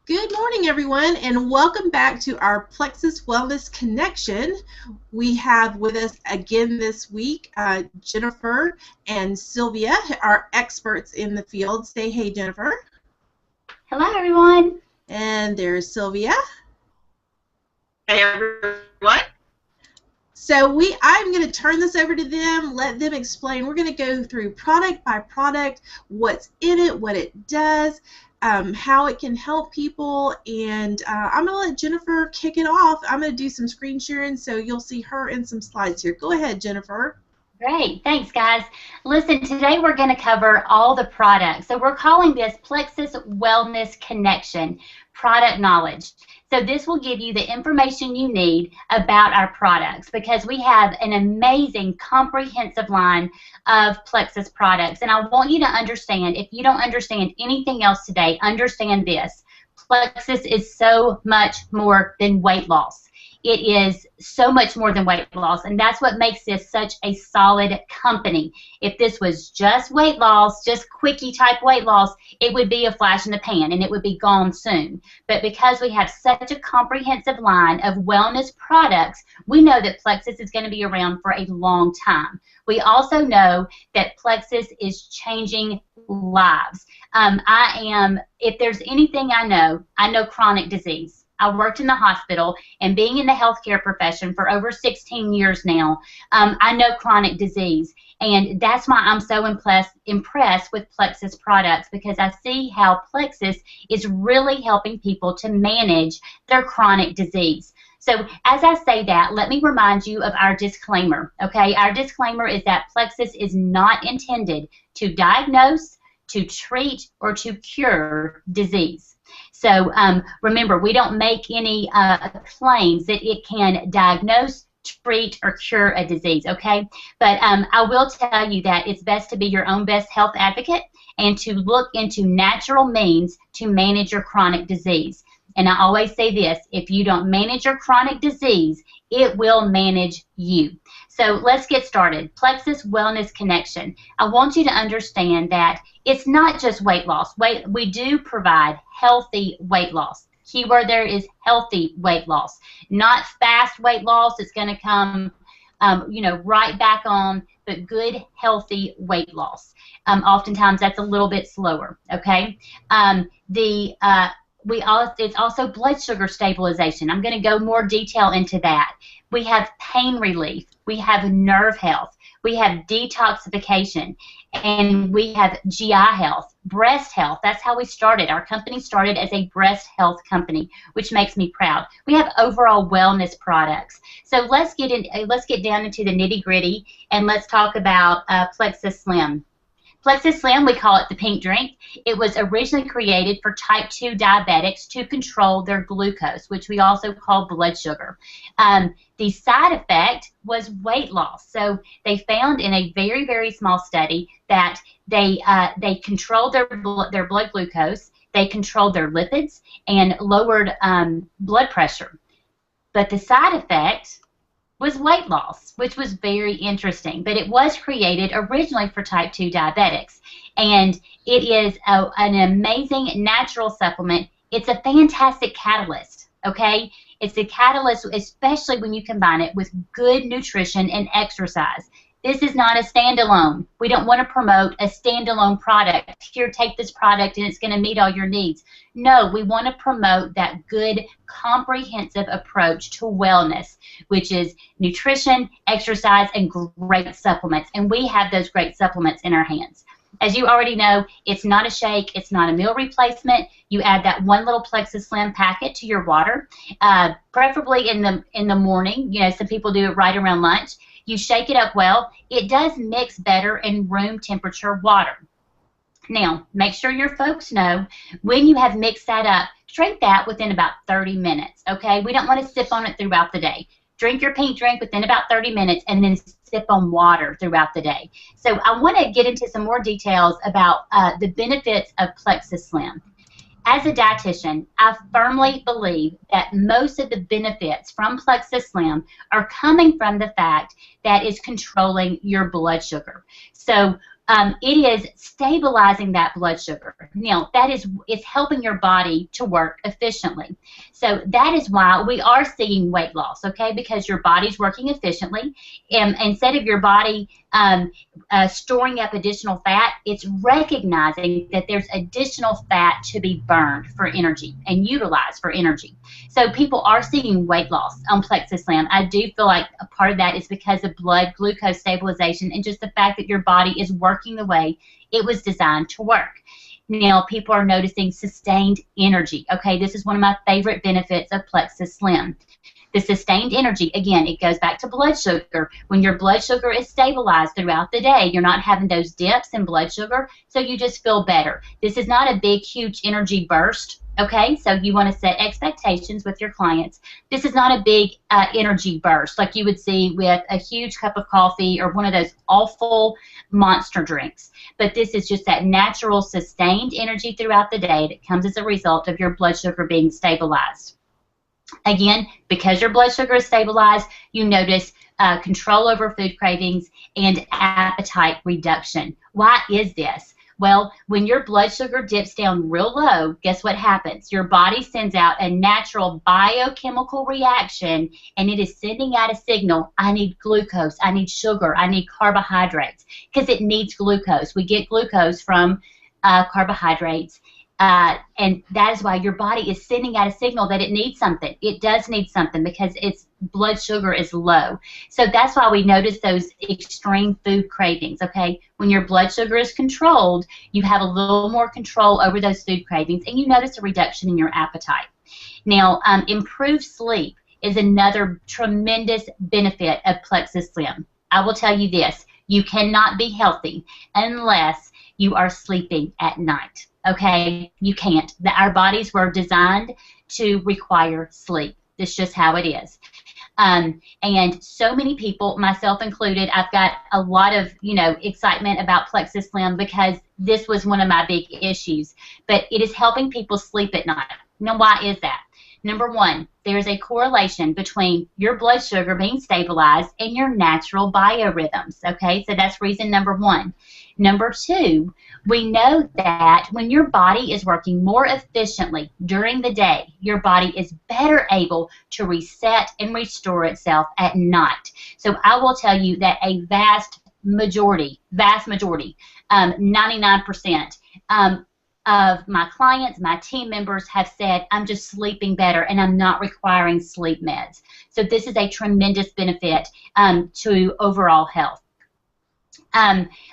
Good morning, everyone, and welcome back to our Plexus Wellness Connection. We have with us again this week Jennifer and Sylvia, our experts in the field. Say hey, Jennifer. Hello, everyone. And there's Sylvia. Hey, everyone. So I'm going to turn this over to them, let them explain. We're going to go through product by product, what's in it, what it does, how it can help people, and I'm going to let Jennifer kick it off. I'm going to do some screen sharing so you'll see her in some slides here. Go ahead, Jennifer. Great. Thanks, guys. Listen, today we're going to cover all the products. So we're calling this Plexus Wellness Connection, product knowledge. So this will give you the information you need about our products because we have an amazing comprehensive line of Plexus products. And I want you to understand, if you don't understand anything else today, understand this. Plexus is so much more than weight loss. It is so much more than weight loss, and that's what makes this such a solid company. If this was just weight loss, just quickie type weight loss, it would be a flash in the pan and it would be gone soon. But because we have such a comprehensive line of wellness products, we know that Plexus is going to be around for a long time. We also know that Plexus is changing lives. If there's anything I know chronic disease. I worked in the hospital, and being in the healthcare profession for over 16 years now, I know chronic disease, and that's why I'm so impressed with Plexus products, because I see how Plexus is really helping people to manage their chronic disease. So as I say that, let me remind you of our disclaimer, okay? Our disclaimer is that Plexus is not intended to diagnose, to treat, or to cure disease. So remember, we don't make any claims that it can diagnose, treat, or cure a disease, okay? But I will tell you that it's best to be your own best health advocate and to look into natural means to manage your chronic disease. And I always say this, if you don't manage your chronic disease, it will manage you. So let's get started. Plexus Wellness Connection. I want you to understand that it's not just weight loss. We do provide healthy weight loss. Keyword there is healthy weight loss, not fast weight loss. It's going to come, right back on, but good, healthy weight loss. Oftentimes that's a little bit slower. Okay. It's also blood sugar stabilization. I'm going to go more detail into that. We have pain relief. We have nerve health. We have detoxification. And we have GI health, breast health. That's how we started. Our company started as a breast health company, which makes me proud. We have overall wellness products. So let's get down into the nitty-gritty, and let's talk about Plexus Slim. Plexus Slim, we call it the pink drink. It was originally created for type 2 diabetics to control their glucose, which we also call blood sugar. The side effect was weight loss. So they found in a very, very small study that they controlled their blood glucose, they controlled their lipids, and lowered blood pressure. But the side effect was weight loss, which was very interesting. But it was created originally for type 2 diabetics. And it is an amazing natural supplement. It's a fantastic catalyst, okay? It's a catalyst, especially when you combine it with good nutrition and exercise. This is not a standalone. We don't want to promote a standalone product. Here, take this product and it's going to meet all your needs. No, we want to promote that good, comprehensive approach to wellness, which is nutrition, exercise, and great supplements. And we have those great supplements in our hands. As you already know, it's not a shake. It's not a meal replacement. You add that one little Plexus Slim packet to your water, preferably in the morning. You know, some people do it right around lunch. You shake it up well. It does mix better in room temperature water. Now, make sure your folks know when you have mixed that up, drink that within about 30 minutes, okay? We don't want to sip on it throughout the day. Drink your pink drink within about 30 minutes and then sip on water throughout the day. So I want to get into some more details about the benefits of Plexus Slim. As a dietitian, I firmly believe that most of the benefits from Plexus Slim are coming from the fact that it's controlling your blood sugar. So it is stabilizing that blood sugar. Now, it's helping your body to work efficiently. So that is why we are seeing weight loss, okay, because your body's working efficiently. Instead of your body storing up additional fat, it's recognizing that there's additional fat to be burned for energy and utilized for energy. So people are seeing weight loss on Plexus Slim. I do feel like a part of that is because of blood glucose stabilization and just the fact that your body is working the way it was designed to work. Now, people are noticing sustained energy. Okay, this is one of my favorite benefits of Plexus Slim. The sustained energy, again, it goes back to blood sugar. When your blood sugar is stabilized throughout the day, you're not having those dips in blood sugar, so you just feel better. This is not a big, huge energy burst, okay? So you want to set expectations with your clients. This is not a big energy burst like you would see with a huge cup of coffee or one of those awful monster drinks. But this is just that natural, sustained energy throughout the day that comes as a result of your blood sugar being stabilized. Again, because your blood sugar is stabilized, you notice control over food cravings and appetite reduction. Why is this? Well, when your blood sugar dips down real low, guess what happens? Your body sends out a natural biochemical reaction, and it is sending out a signal, I need glucose, I need sugar, I need carbohydrates, because it needs glucose. We get glucose from carbohydrates. And that is why your body is sending out a signal that it needs something. It does need something because its blood sugar is low. So that's why we notice those extreme food cravings, okay? When your blood sugar is controlled, you have a little more control over those food cravings, and you notice a reduction in your appetite. Now, improved sleep is another tremendous benefit of Plexus Slim. I will tell you this, you cannot be healthy unless you are sleeping at night. Okay, you can't. Our bodies were designed to require sleep. That's just how it is. And so many people, myself included, I've got a lot of, excitement about Plexus Slim because this was one of my big issues. But it is helping people sleep at night. Now, why is that? Number one, there's a correlation between your blood sugar being stabilized and your natural biorhythms. Okay, so that's reason number one. Number two, we know that when your body is working more efficiently during the day, your body is better able to reset and restore itself at night. So I will tell you that a vast majority, 99%, of my clients, my team members have said, I'm just sleeping better and I'm not requiring sleep meds. So this is a tremendous benefit to overall health.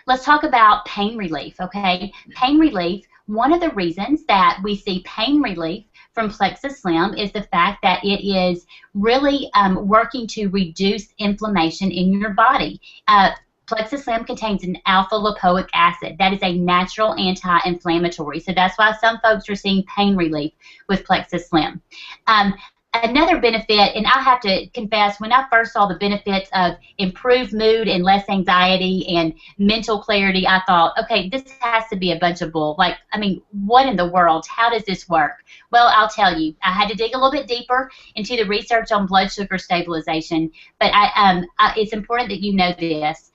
Let's talk about pain relief, okay? Pain relief, one of the reasons that we see pain relief from Plexus Slim is the fact that it is really working to reduce inflammation in your body. Plexus Slim contains an alpha-lipoic acid. That is a natural anti-inflammatory. So that's why some folks are seeing pain relief with Plexus Slim. Another benefit, and I have to confess, when I first saw the benefits of improved mood and less anxiety and mental clarity, I thought, okay, this has to be a bunch of bull. Like, I mean, what in the world? How does this work? Well, I'll tell you. I had to dig a little bit deeper into the research on blood sugar stabilization, but it's important that you know this.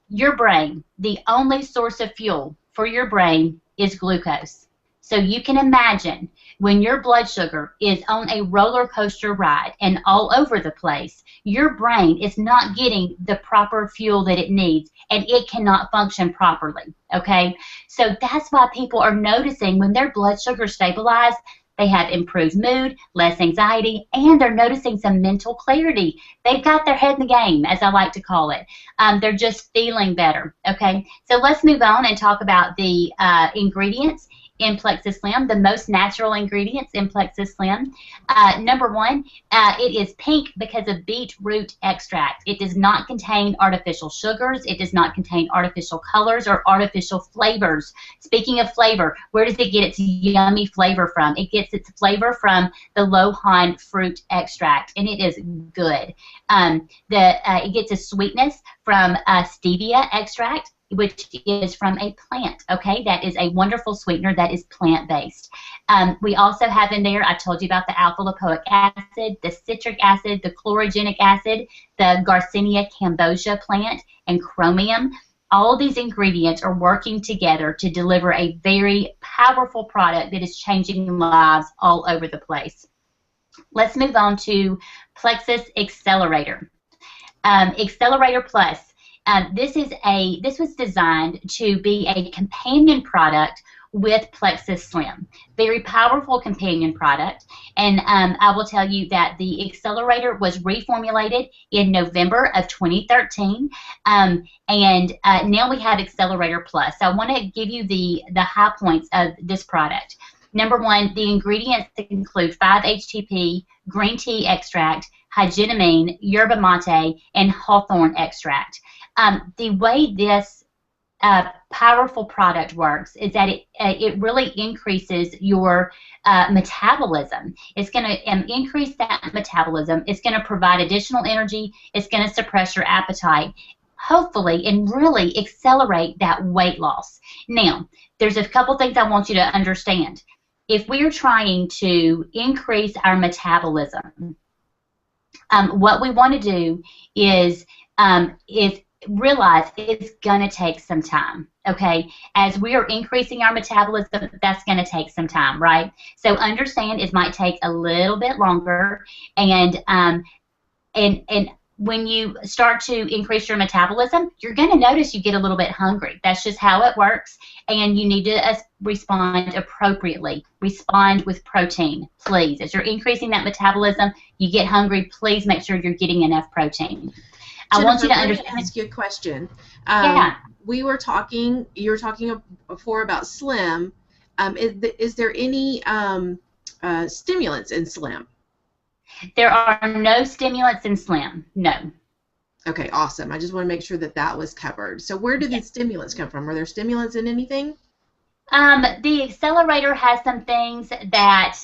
Your brain, the only source of fuel for your brain is glucose. So you can imagine when your blood sugar is on a roller coaster ride and all over the place, your brain is not getting the proper fuel that it needs and it cannot function properly, okay? So that's why people are noticing when their blood sugar stabilized, they have improved mood, less anxiety, and they're noticing some mental clarity. They've got their head in the game, as I like to call it. They're just feeling better, okay? So let's move on and talk about the ingredients in Plexus Slim, the most natural ingredients in Plexus Slim. Number one, it is pink because of beetroot extract. It does not contain artificial sugars. It does not contain artificial colors or artificial flavors. Speaking of flavor, where does it get its yummy flavor from? It gets its flavor from the Lohan fruit extract, and it is good. It gets its sweetness from stevia extract, which is from a plant, okay? That is a wonderful sweetener that is plant-based. We also have in there, I told you about the alpha-lipoic acid, the citric acid, the chlorogenic acid, the Garcinia cambogia plant, and chromium. all of these ingredients are working together to deliver a very powerful product that is changing lives all over the place. Let's move on to Plexus Accelerator. Accelerator Plus. This was designed to be a companion product with Plexus Slim. Very powerful companion product. And I will tell you that the Accelerator was reformulated in November of 2013. And now we have Accelerator Plus. So I want to give you the high points of this product. Number one, the ingredients include 5-HTP, green tea extract, hygienamine, yerba mate, and hawthorn extract. The way this powerful product works is that it really increases your metabolism. It's going to increase that metabolism. It's going to provide additional energy. It's going to suppress your appetite, hopefully, and really accelerate that weight loss. Now, there's a couple things I want you to understand. If we are trying to increase our metabolism, what we want to do is realize it's going to take some time, okay? As we are increasing our metabolism, that's going to take some time, right? So understand it might take a little bit longer, and when you start to increase your metabolism, you're going to notice you get a little bit hungry. That's just how it works, and you need to respond appropriately. Respond with protein, please. As you're increasing that metabolism, you get hungry, please make sure you're getting enough protein. I want you to understand. Let me ask you a question. Yeah. You were talking before about Slim. Is there any stimulants in Slim? There are no stimulants in Slim, no. Okay, awesome. I just want to make sure that that was covered. So where did the stimulants come from? Are there stimulants in anything? The Accelerator has some things that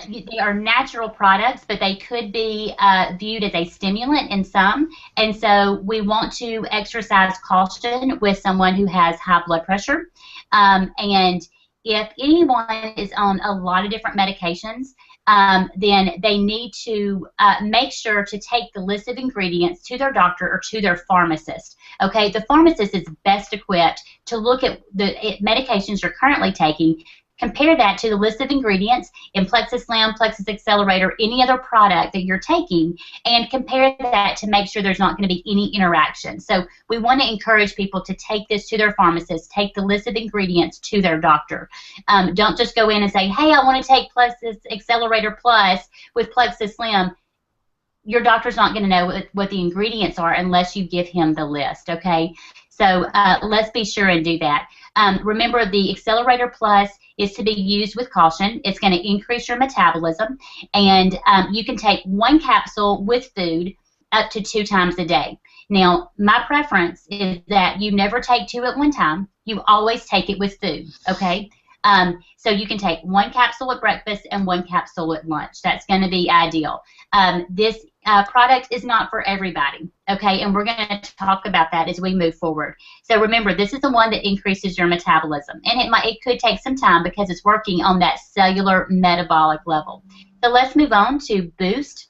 they are natural products, but they could be viewed as a stimulant in some. And so we want to exercise caution with someone who has high blood pressure. And if anyone is on a lot of different medications, then they need to make sure to take the list of ingredients to their doctor or to their pharmacist. Okay, the pharmacist is best equipped to look at the medications you're currently taking, compare that to the list of ingredients in Plexus Slim, Plexus Accelerator, any other product that you're taking, and compare that to make sure there's not going to be any interaction. So we want to encourage people to take this to their pharmacist, take the list of ingredients to their doctor. Don't just go in and say, hey, I want to take Plexus Accelerator Plus with Plexus Slim. Your doctor's not going to know what the ingredients are unless you give him the list, okay? So let's be sure and do that. Remember, the Accelerator Plus is to be used with caution. It's going to increase your metabolism, and you can take one capsule with food up to 2 times a day. Now, my preference is that you never take 2 at one time. You always take it with food, okay? So you can take 1 capsule at breakfast and 1 capsule at lunch. That's going to be ideal. This product is not for everybody, okay? And we're going to talk about that as we move forward. So remember, this is the one that increases your metabolism, and it could take some time because it's working on that cellular metabolic level. So let's move on to Boost.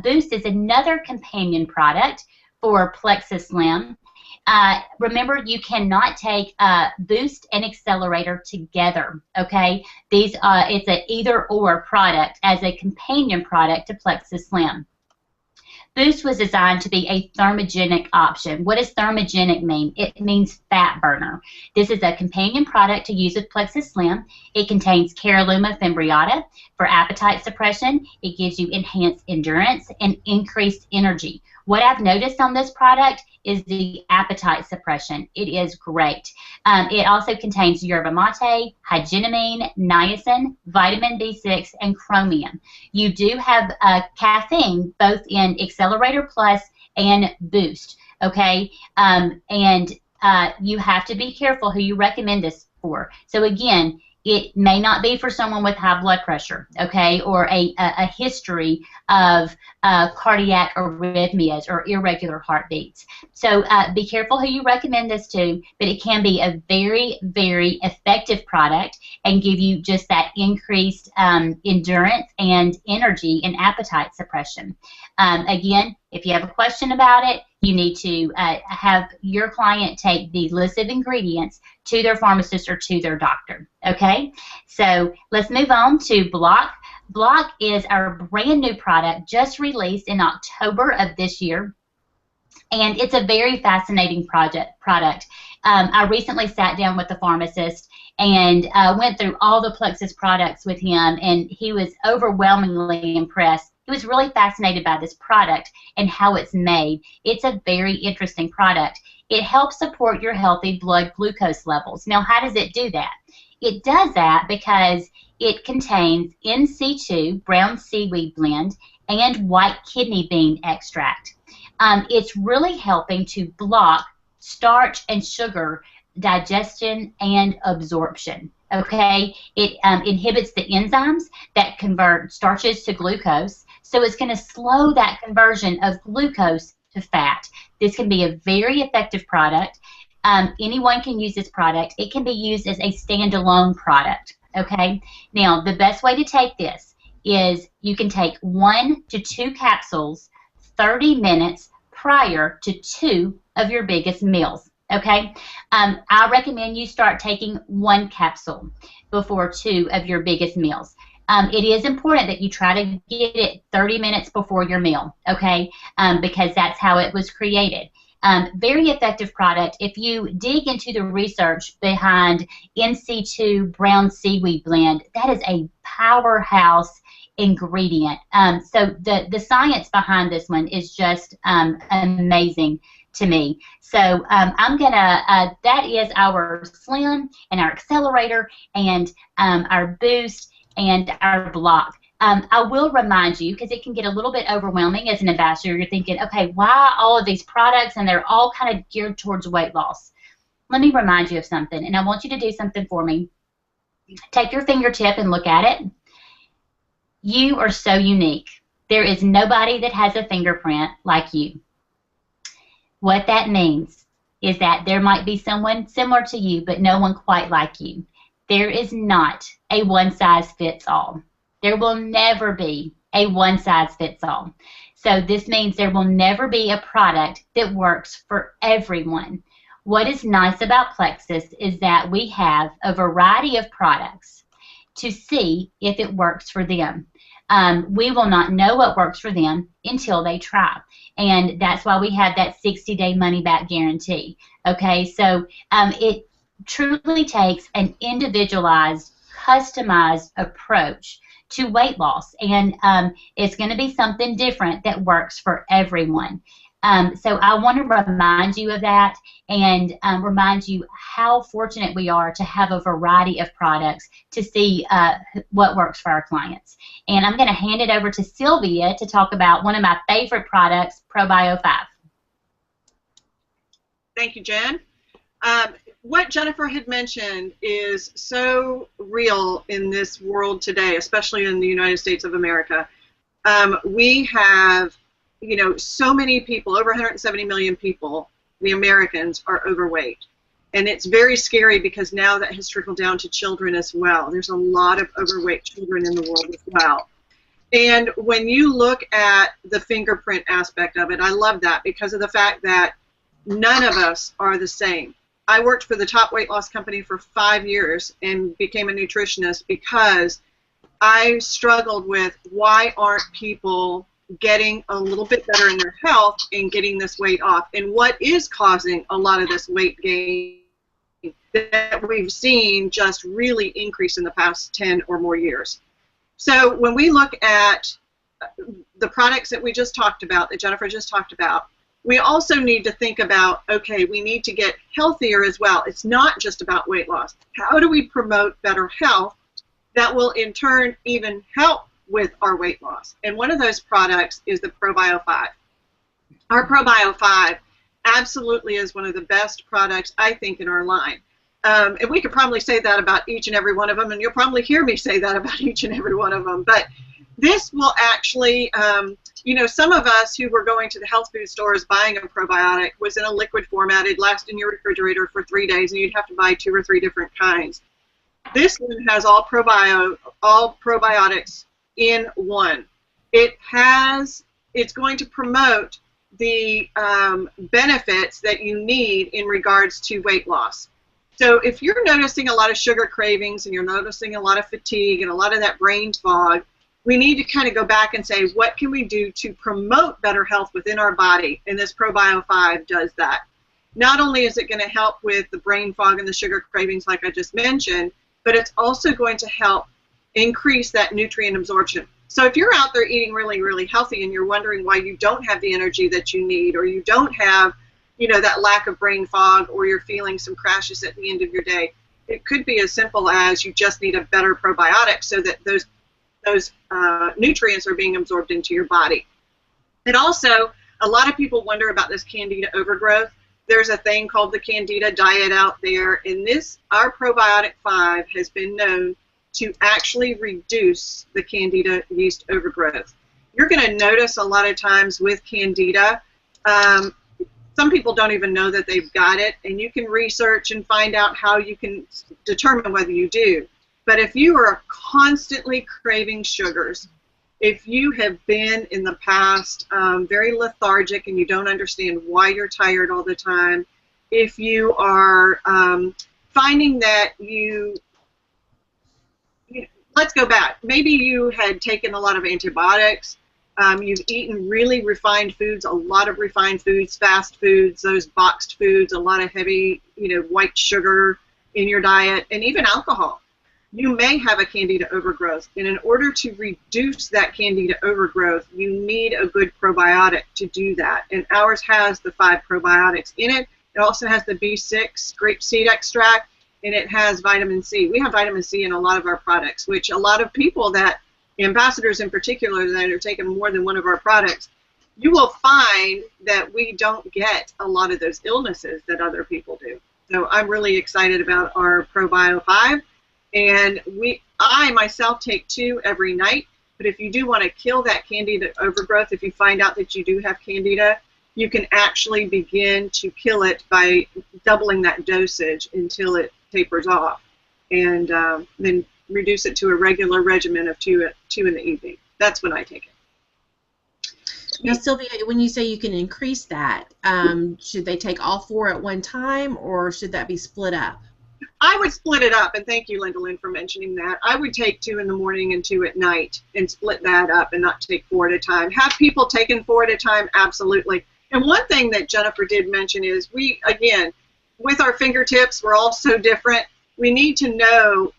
Boost is another companion product for Plexus Slim. Remember, you cannot take Boost and Accelerator together, okay? It's an either-or product as a companion product to Plexus Slim. Boost was designed to be a thermogenic option. What does thermogenic mean? It means fat burner. This is a companion product to use with Plexus Slim. It contains Caralluma fimbriata for appetite suppression. It gives you enhanced endurance and increased energy. What I've noticed on this product is the appetite suppression. It is great. It also contains yerba mate, hygienamine, niacin, vitamin B6, and chromium. You do have caffeine both in Accelerator Plus and Boost, okay? You have to be careful who you recommend this for. So again, it may not be for someone with high blood pressure, okay, or a history of cardiac arrhythmias or irregular heartbeats. So be careful who you recommend this to, but it can be a very, very effective product and give you just that increased endurance and energy and appetite suppression. Again, If you have a question about it, you need to have your client take the list of ingredients to their pharmacist or to their doctor. Okay? So let's move on to Block. Block is our brand new product just released in October of this year. And it's a very fascinating product. I recently sat down with the pharmacist and went through all the Plexus products with him, and he was overwhelmingly impressed. He was really fascinated by this product and how it's made. It's a very interesting product. It helps support your healthy blood glucose levels. Now, how does it do that? It does that because it contains NC2, brown seaweed blend, and white kidney bean extract. It's really helping to block starch and sugar digestion and absorption. Okay, it inhibits the enzymes that convert starches to glucose, so it's going to slow that conversion of glucose to fat. This can be a very effective product. Anyone can use this product. It can be used as a standalone product. Okay, now the best way to take this is you can take 1 to 2 capsules 30 minutes prior to 2 of your biggest meals. Okay, I recommend you start taking 1 capsule before 2 of your biggest meals. It is important that you try to get it 30 minutes before your meal, okay, because that's how it was created. Very effective product. If you dig into the research behind NC2 brown seaweed blend, that is a powerhouse ingredient. So the science behind this one is just amazing to me. So I'm gonna, that is our Slim and our Accelerator and our Boost and our Block. I will remind you, because it can get a little bit overwhelming as an ambassador. You're thinking, okay, why all of these products and they're all kind of geared towards weight loss? Let me remind you of something, and I want you to do something for me. Take your fingertip and look at it. You are so unique. There is nobody that has a fingerprint like you. What that means is that there might be someone similar to you, but no one quite like you. There is not a one-size-fits-all. There will never be a one-size-fits-all. So this means there will never be a product that works for everyone. What is nice about Plexus is that we have a variety of products to see if it works for them. We will not know what works for them until they try. And that's why we have that 60-day money-back guarantee. Okay, so it truly takes an individualized, customized approach to weight loss, and it's going to be something different that works for everyone. So I want to remind you of that and remind you how fortunate we are to have a variety of products to see what works for our clients. And I'm going to hand it over to Sylvia to talk about one of my favorite products, ProBio 5. Thank you, Jen. What Jennifer had mentioned is so real in this world today, especially in the United States of America. We have, you know, so many people, over 170 million people, the Americans, are overweight. And it's very scary because now that has trickled down to children as well. There's a lot of overweight children in the world as well. And when you look at the fingerprint aspect of it, I love that because of the fact that none of us are the same. I worked for the top weight loss company for 5 years and became a nutritionist because I struggled with why aren't people getting a little bit better in their health and getting this weight off, and what is causing a lot of this weight gain that we've seen just really increase in the past 10 or more years. So when we look at the products that we just talked about, that Jennifer just talked about, we also need to think about, okay, we need to get healthier as well. It's not just about weight loss. How do we promote better health that will in turn even help with our weight loss? And one of those products is the ProBio 5. Our ProBio 5 absolutely is one of the best products, I think, in our line. And we could probably say that about each and every one of them, and you'll probably hear me say that about each and every one of them. But this will actually, you know, some of us who were going to the health food stores buying a probiotic was in a liquid format. It'd last in your refrigerator for 3 days, and you'd have to buy 2 or 3 different kinds. This one has all probiotics in one. It's going to promote the benefits that you need in regards to weight loss. So if you're noticing a lot of sugar cravings and you're noticing a lot of fatigue and a lot of that brain fog, we need to kind of go back and say, what can we do to promote better health within our body? And this ProBio 5 does that. Not only is it going to help with the brain fog and the sugar cravings like I just mentioned, but it's also going to help increase that nutrient absorption. So if you're out there eating really, really healthy and you're wondering why you don't have the energy that you need, or you don't have, you know, that lack of brain fog, or you're feeling some crashes at the end of your day, it could be as simple as you just need a better probiotic so that those nutrients are being absorbed into your body. And also, a lot of people wonder about this candida overgrowth. There's a thing called the candida diet out there, and our probiotic 5 has been known to actually reduce the candida yeast overgrowth. You're going to notice a lot of times with candida, some people don't even know that they've got it, and you can research and find out how you can determine whether you do. But if you are constantly craving sugars, if you have been in the past very lethargic and you don't understand why you're tired all the time, if you are finding that let's go back. Maybe you had taken a lot of antibiotics. You've eaten really refined foods, a lot of refined foods, fast foods, those boxed foods, a lot of heavy, white sugar in your diet, and even alcohol. You may have a candida overgrowth, and in order to reduce that candida overgrowth, you need a good probiotic to do that. And ours has the 5 probiotics in it. It also has the B6 grapeseed extract, and it has vitamin C. We have vitamin C in a lot of our products, which a lot of people ambassadors in particular that are taking more than one of our products, you will find that we don't get a lot of those illnesses that other people do. So I'm really excited about our ProBio 5. And I myself take 2 every night, but if you do want to kill that candida overgrowth, if you find out that you do have candida, you can actually begin to kill it by doubling that dosage until it tapers off, and then reduce it to a regular regimen of 2 in the evening. That's when I take it. Now, Sylvia, when you say you can increase that, should they take all 4 at one time, or should that be split up? I would split it up, and thank you, Linda Lynn, for mentioning that. I would take 2 in the morning and 2 at night and split that up and not take 4 at a time. Have people taken 4 at a time? Absolutely. And one thing that Jennifer did mention is again, with our fingertips, we're all so different. We need to know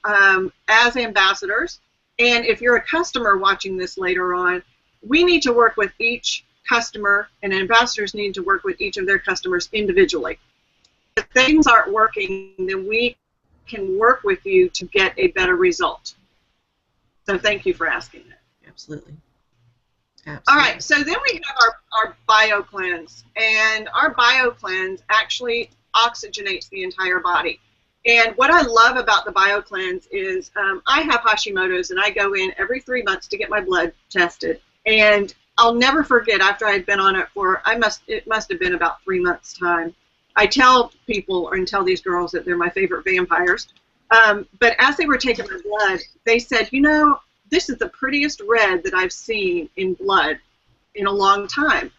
as ambassadors, and if you're a customer watching this later on, we need to work with each customer, and ambassadors need to work with each of their customers individually. If things aren't working, then we can work with you to get a better result. So thank you for asking that. Absolutely. All right, so then we have our BioCleanse, and our BioCleanse actually oxygenates the entire body. And what I love about the BioCleanse is I have Hashimoto's, and I go in every 3 months to get my blood tested. And I'll never forget, after I'd been on it for, it must have been about 3 months' time, I tell people and tell these girls that they're my favorite vampires. But as they were taking my blood, they said, this is the prettiest red that I've seen in blood in a long time.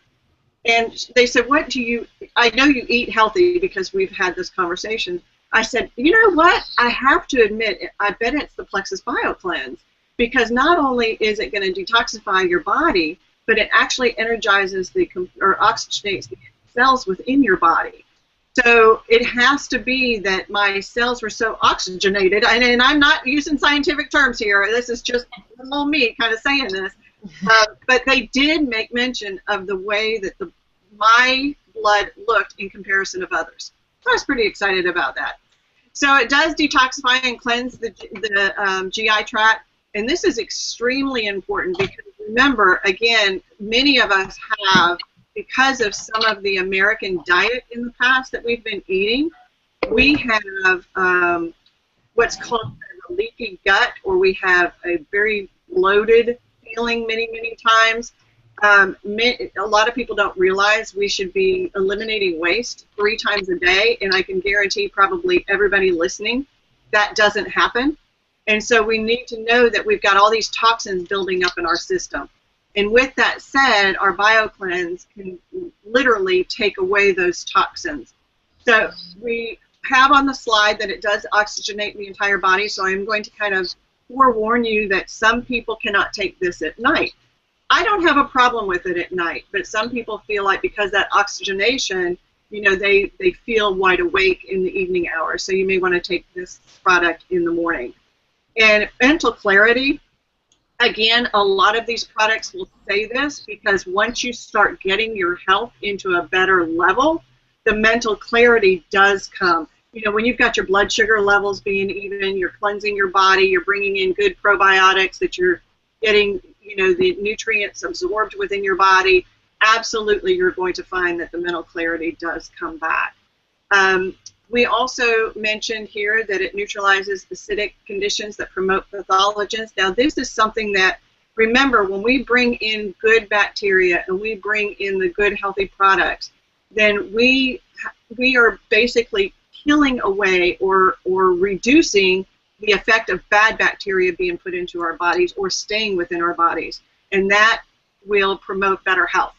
And they said, I know you eat healthy because we've had this conversation. I said, you know what? I have to admit, I bet it's the Plexus BioCleanse, because not only is it going to detoxify your body, but it actually energizes or oxygenates the cells within your body. So it has to be that my cells were so oxygenated, and I'm not using scientific terms here. This is just little me kind of saying this. But they did make mention of the way that my blood looked in comparison of others. So I was pretty excited about that. So it does detoxify and cleanse the GI tract, and this is extremely important because remember, again, many of us have, because of some of the American diet in the past that we've been eating, we have what's called a leaky gut, or we have a very bloated feeling many, many times. A lot of people don't realize we should be eliminating waste 3 times a day, and I can guarantee probably everybody listening that doesn't happen. And so we need to know that we've got all these toxins building up in our system. And with that said, our BioCleanse can literally take away those toxins. So we have on the slide that it does oxygenate the entire body, so I'm going to kind of forewarn you that some people cannot take this at night. I don't have a problem with it at night, but some people feel like because that oxygenation, you know, they feel wide awake in the evening hours, so you may want to take this product in the morning. And mental clarity, again, a lot of these products will say this because once you start getting your health into a better level, the mental clarity does come. You know, when you've got your blood sugar levels being even, you're cleansing your body, you're bringing in good probiotics, that you're getting, you know, the nutrients absorbed within your body, absolutely you're going to find that the mental clarity does come back. We also mentioned here that it neutralizes acidic conditions that promote pathogens. Now, this is something that, remember, when we bring in good bacteria and we bring in the good healthy products, then we are basically killing away or reducing the effect of bad bacteria being put into our bodies or staying within our bodies, and that will promote better health.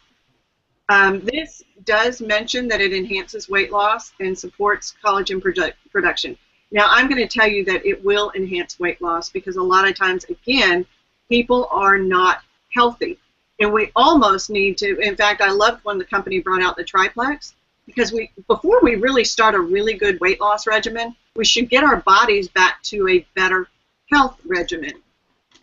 This does mention that it enhances weight loss and supports collagen production. Now, I'm going to tell you that it will enhance weight loss because a lot of times, again, people are not healthy. And we almost need to, in fact, I loved when the company brought out the triplex, because before we really start a really good weight loss regimen, we should get our bodies back to a better health regimen.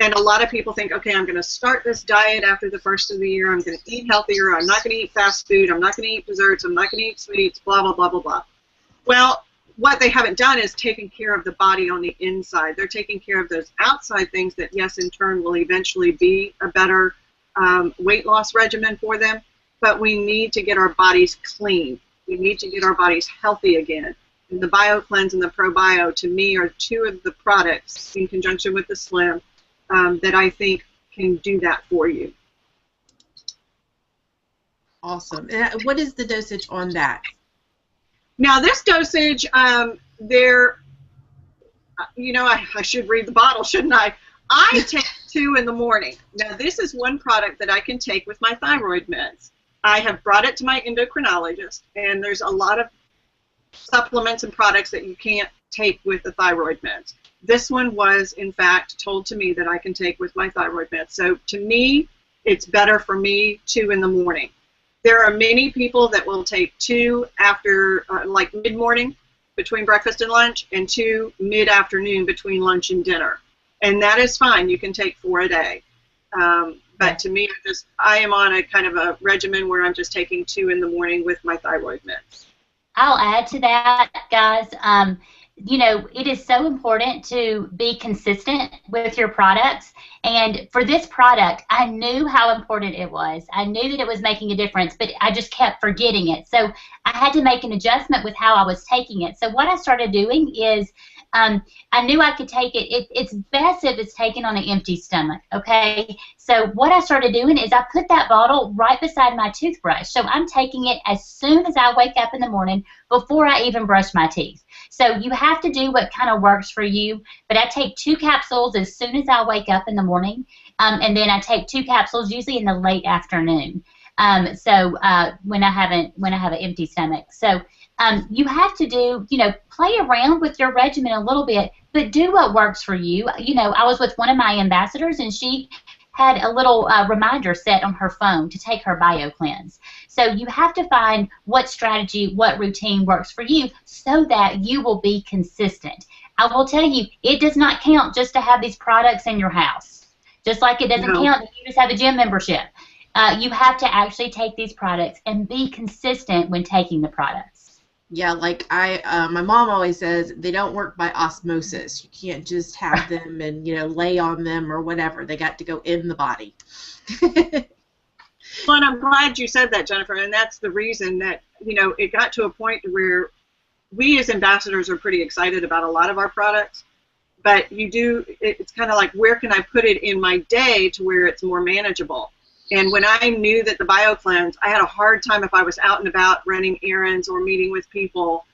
And a lot of people think, okay, I'm going to start this diet after the first of the year. I'm going to eat healthier. I'm not going to eat fast food. I'm not going to eat desserts. I'm not going to eat sweets, blah, blah, blah, blah, blah. Well, what they haven't done is taken care of the body on the inside. They're taking care of those outside things that, yes, in turn will eventually be a better weight loss regimen for them. But we need to get our bodies clean. We need to get our bodies healthy again. And the BioCleanse and the ProBio, to me, are two of the products in conjunction with the Slim that I think can do that for you. Awesome. And what is the dosage on that? Now, this dosage, you know, I should read the bottle, shouldn't I? I take 2 in the morning. Now, this is one product that I can take with my thyroid meds. I have brought it to my endocrinologist, and there's a lot of supplements and products that you can't take with the thyroid meds. This one was, in fact, told to me that I can take with my thyroid meds. So to me, it's better for me 2 in the morning. There are many people that will take 2 after, like mid-morning between breakfast and lunch, and 2 mid-afternoon between lunch and dinner. And that is fine. You can take 4 a day. But to me, I am on a kind of a regimen where I'm just taking 2 in the morning with my thyroid meds. I'll add to that, guys. You know, it is so important to be consistent with your products. And for this product, I knew how important it was. I knew that it was making a difference, but I just kept forgetting it. So I had to make an adjustment with how I was taking it. So what I started doing is I knew I could take it. It's best if it's taken on an empty stomach, okay? So what I started doing is I put that bottle right beside my toothbrush. So I'm taking it as soon as I wake up in the morning before I even brush my teeth. So you have to do what kind of works for you, but I take 2 capsules as soon as I wake up in the morning, and then I take 2 capsules usually in the late afternoon. When I have an empty stomach. So you have to do, you know, play around with your regimen a little bit, but do what works for you. You know, I was with one of my ambassadors, and she had a little reminder set on her phone to take her BioCleanse. So you have to find what strategy, what routine works for you so that you will be consistent. I will tell you, it does not count just to have these products in your house. Just like it doesn't count if you just have a gym membership. You have to actually take these products and be consistent when taking the products. Yeah, like my mom always says, they don't work by osmosis. You can't just have them and, you know, lay on them or whatever. They got to go in the body. Well, and I'm glad you said that, Jennifer, and that's the reason that, you know, it got to a point where we as ambassadors are pretty excited about a lot of our products, but it's kind of like, where can I put it in my day to where it's more manageable? And when I knew that the BioCleanse, I had a hard time if I was out and about running errands or meeting with people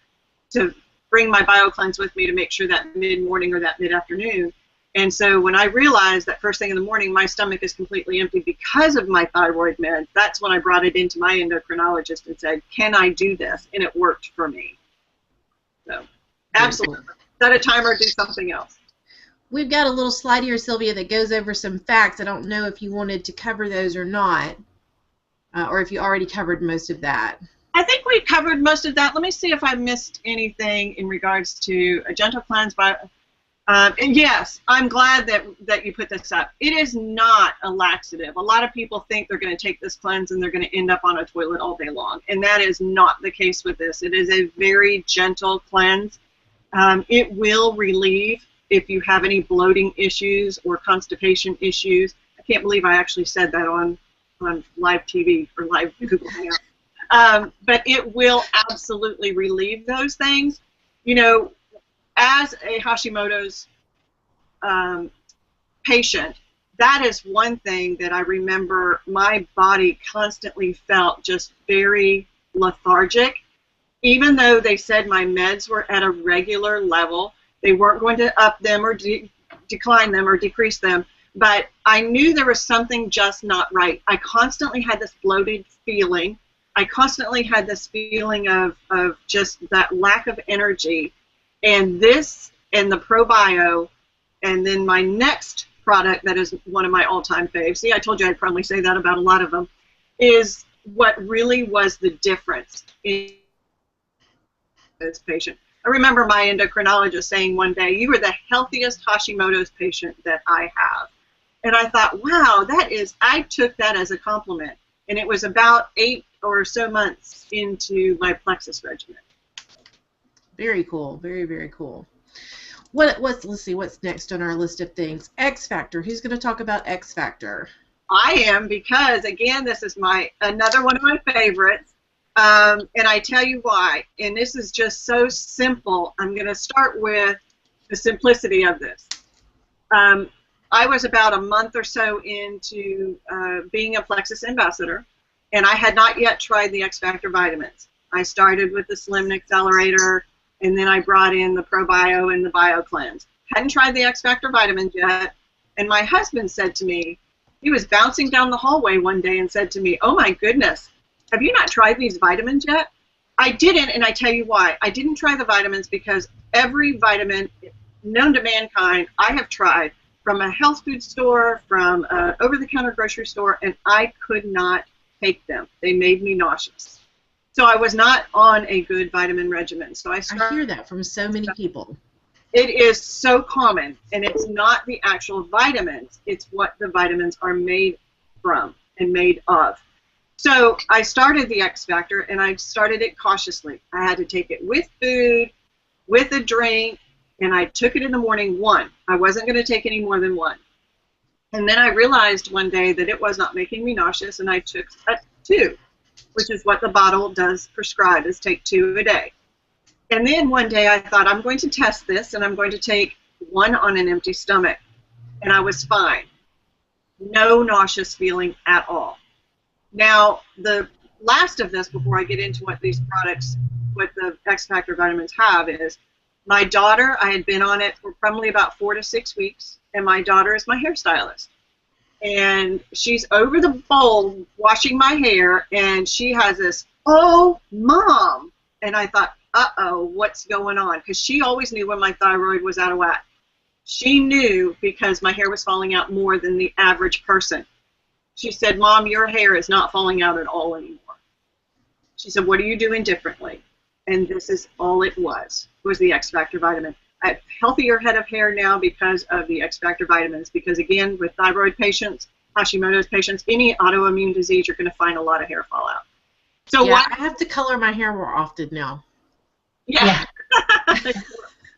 to bring my BioCleanse with me to make sure that mid-morning or that mid-afternoon. And so when I realized that first thing in the morning my stomach is completely empty because of my thyroid med, that's when I brought it into my endocrinologist and said, can I do this? And it worked for me. So absolutely. Set a timer, do something else. We've got a little slide here, Sylvia, that goes over some facts. I don't know if you wanted to cover those or not, or if you already covered most of that. I think we covered most of that. Let me see if I missed anything in regards to a gentle cleanse. And yes, I'm glad that you put this up. It is not a laxative. A lot of people think they're going to take this cleanse and they're going to end up on a toilet all day long, and that is not the case with this. It is a very gentle cleanse. It will relieve if you have any bloating issues or constipation issues. I can't believe I actually said that on live TV or live Google Hangout. But it will absolutely relieve those things. You know, as a Hashimoto's patient, that is one thing that I remember my body constantly felt just very lethargic. Even though they said my meds were at a regular level, they weren't going to up them or decline them or decrease them, but I knew there was something just not right. I constantly had this bloated feeling. I constantly had this feeling of just that lack of energy. And this and the ProBio, and then my next product that is one of my all-time faves, see, I told you I'd probably say that about a lot of them, is what really was the difference in this patient. I remember my endocrinologist saying one day, you are the healthiest Hashimoto's patient that I have. And I thought, wow, I took that as a compliment. And it was about 8 or so months into my Plexus regimen. Very cool. Very, very cool. Let's see what's next on our list of things. X Factor. Who's going to talk about X Factor? I am, because again, this is another one of my favorites. And I tell you why. And this is just so simple. I'm going to start with the simplicity of this. I was about a month or so into being a Plexus ambassador, and I had not yet tried the X Factor vitamins. I started with the Slim Accelerator, and then I brought in the ProBio and the Bio Cleanse. Hadn't tried the X Factor vitamins yet, and my husband said to me, he was bouncing down the hallway one day and said to me, oh my goodness, have you not tried these vitamins yet? I didn't, and I tell you why. I didn't try the vitamins because every vitamin known to mankind I have tried, from a health food store, from an over-the-counter grocery store, and I could not take them. They made me nauseous. So I was not on a good vitamin regimen. So I hear that from so many people. It is so common, and it's not the actual vitamins. It's what the vitamins are made from and made of. So I started the X Factor, and I started it cautiously. I had to take it with food, with a drink, and I took it in the morning one. I wasn't going to take any more than one. And then I realized one day that it was not making me nauseous, and I took 2, which is what the bottle does prescribe, is take 2 a day. And then one day I thought, I'm going to test this, and I'm going to take 1 on an empty stomach. And I was fine. No nauseous feeling at all. Now, the last of this, before I get into what these products, what the X Factor vitamins have, is my daughter, I had been on it for probably about 4 to 6 weeks, and my daughter is my hairstylist. And she's over the bowl washing my hair, and she has this, oh, Mom. And I thought, uh-oh, what's going on? Because she always knew when my thyroid was out of whack. She knew because my hair was falling out more than the average person. She said, Mom, your hair is not falling out at all anymore. She said, what are you doing differently? And this is all it was the X Factor vitamin. I have a healthier head of hair now because of the X Factor vitamins, because again, with thyroid patients, Hashimoto's patients, any autoimmune disease, you're going to find a lot of hair fall out. So yeah, I have to color my hair more often now. Yeah.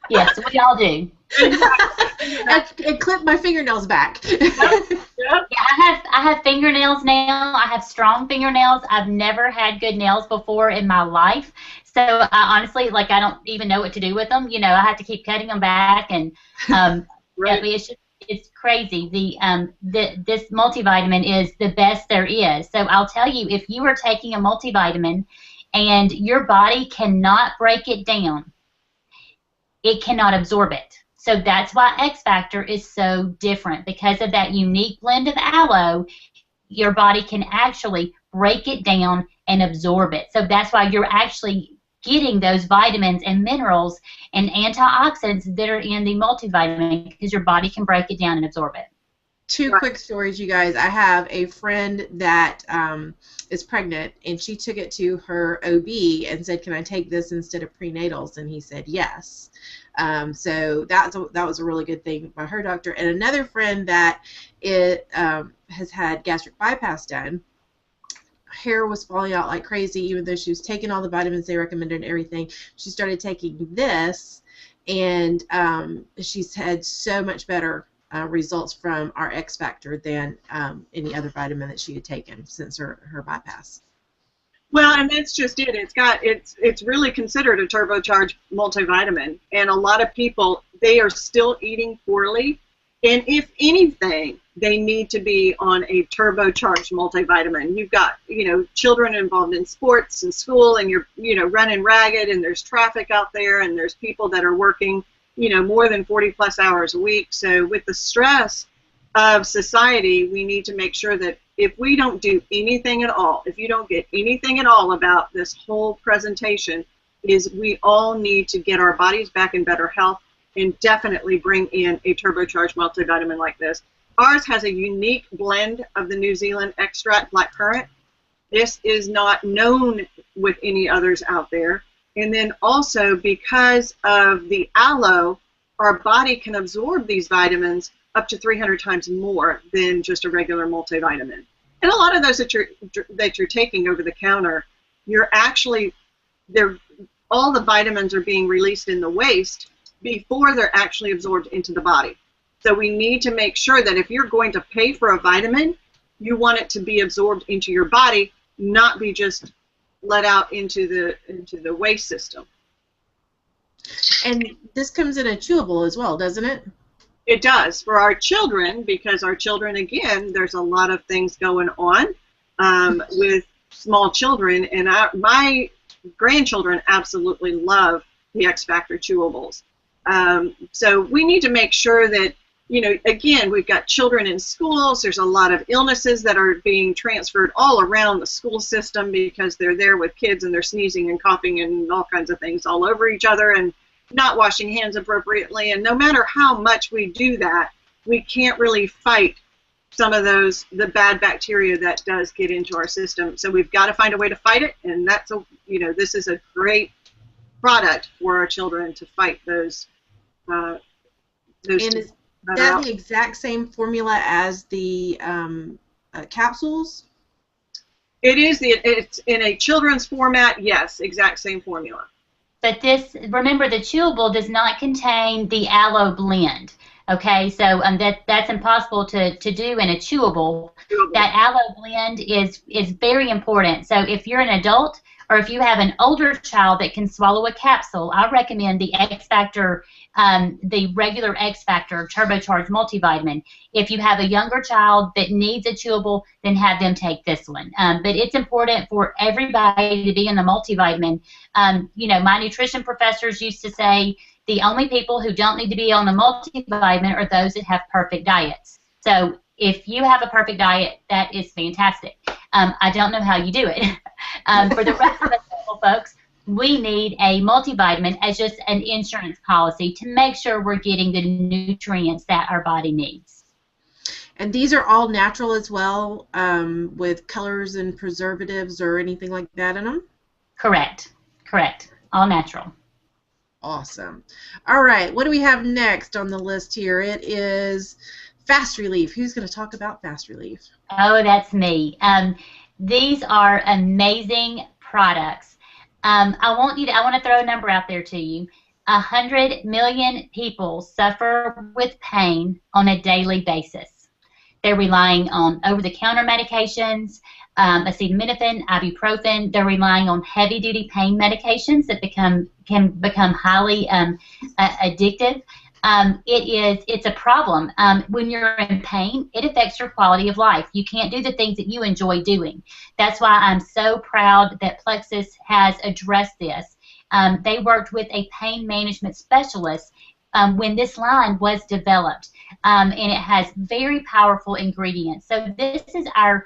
Yes, we all do. And clip my fingernails back. Yeah, I have fingernails now. I have strong fingernails. I've never had good nails before in my life. So I honestly, I don't even know what to do with them. You know, I have to keep cutting them back, and right. It's crazy. This multivitamin is the best there is. So I'll tell you, if you are taking a multivitamin and your body cannot break it down, it cannot absorb it. So that's why X Factor is so different. Because of that unique blend of aloe, your body can actually break it down and absorb it. So that's why you're actually getting those vitamins and minerals and antioxidants that are in the multivitamin, because your body can break it down and absorb it. Two quick stories, you guys. I have a friend that is pregnant, and she took it to her OB and said, "Can I take this instead of prenatals?" And he said yes. So that was a really good thing by her doctor. And another friend that has had gastric bypass done. Hair was falling out like crazy, even though she was taking all the vitamins they recommended and everything. She started taking this, and she's had so much better results from our X Factor than any other vitamin that she had taken since her bypass. Well, and that's just it. It's really considered a turbocharged multivitamin, and a lot of people, they are still eating poorly, and if anything, they need to be on a turbocharged multivitamin. You've got, children involved in sports and school, and you're, running ragged, and there's traffic out there, and there's people that are working, more than 40 plus hours a week. So with the stress of society, we need to make sure that if we don't do anything at all, if you don't get anything at all about this whole presentation, is we all need to get our bodies back in better health and definitely bring in a turbocharged multivitamin like this. Ours has a unique blend of the New Zealand extract blackcurrant. This is not known with any others out there. And then also, because of the aloe, our body can absorb these vitamins up to 300 times more than just a regular multivitamin. And a lot of those that you're taking over the counter, all the vitamins are being released in the waste before they're actually absorbed into the body. So we need to make sure that if you're going to pay for a vitamin, you want it to be absorbed into your body, not be just let out into the waste system. And this comes in a chewable as well, doesn't it? It does for our children, because our children, again, there's a lot of things going on with small children, and my grandchildren absolutely love the X Factor chewables. So we need to make sure that, again, we've got children in schools. There's a lot of illnesses that are being transferred all around the school system because they're there with kids and they're sneezing and coughing and all kinds of things all over each other and not washing hands appropriately. And no matter how much we do that, we can't really fight some of the bad bacteria that does get into our system. So we've got to find a way to fight it, and this is a great product for our children to fight those. And is that the exact same formula as the capsules? It is. It's in a children's format. Yes, exact same formula. But remember, the chewable does not contain the aloe blend. Okay, so that's impossible to do in a chewable. That aloe blend is very important. So if you're an adult, or if you have an older child that can swallow a capsule, I recommend the X Factor, the regular X Factor turbocharged multivitamin. If you have a younger child that needs a chewable, then have them take this one. But it's important for everybody to be in the multivitamin. My nutrition professors used to say the only people who don't need to be on the multivitamin are those that have perfect diets. So if you have a perfect diet, that is fantastic. I don't know how you do it. For the rest of us folks, we need a multivitamin as just an insurance policy to make sure we're getting the nutrients that our body needs. And these are all natural as well, with colors and preservatives or anything like that in them? Correct. All natural. Awesome. All right, what do we have next on the list here? It is Fast Relief. Who's going to talk about Fast Relief? Oh, that's me. These are amazing products. I want to throw a number out there to you. 100 million people suffer with pain on a daily basis. They're relying on over-the-counter medications, acetaminophen, ibuprofen. They're relying on heavy-duty pain medications that can become highly addictive. It's a problem. When you're in pain, it affects your quality of life. You can't do the things that you enjoy doing. That's why I'm so proud that Plexus has addressed this. They worked with a pain management specialist when this line was developed. And it has very powerful ingredients. So this is our